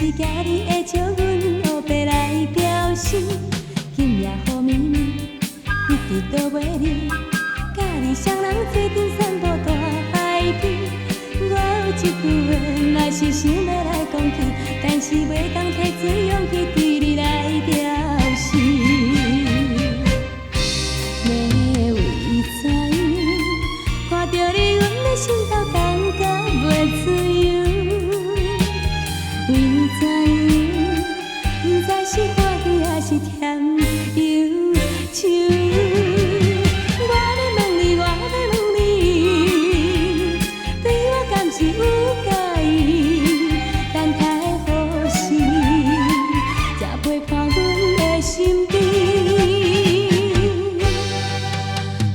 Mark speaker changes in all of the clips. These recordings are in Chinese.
Speaker 1: 是今日会笑阮黑白来表示，今夜雨绵绵，一直都袂离。甲你双人做阵散步大海边，我有一句话，若是想要来讲起，但是袂当提出勇气对你来表示。要为怎样看着你，阮的心头感觉袂自由？为怎样，不知是欢喜还是甜忧愁？我要问你，我要问你，对我敢是有介意？等待何时，才陪伴阮的身边？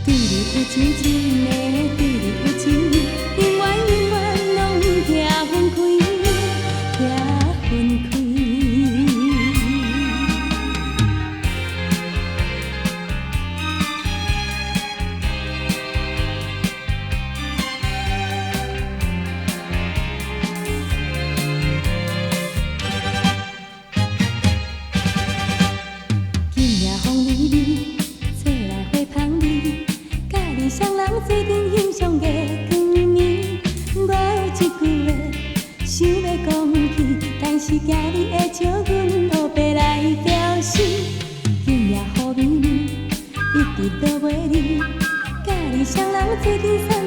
Speaker 1: 对你有情情的，对你有情意，永远永远拢毋听分开。分开。今夜风微微，吹来花香味，甲你双人做阵欣赏月光暝。我有一句话，想要讲起，但是今日会笑阮黑白来表示。今夜雨绵绵，一直都袂离，甲你双人做阵。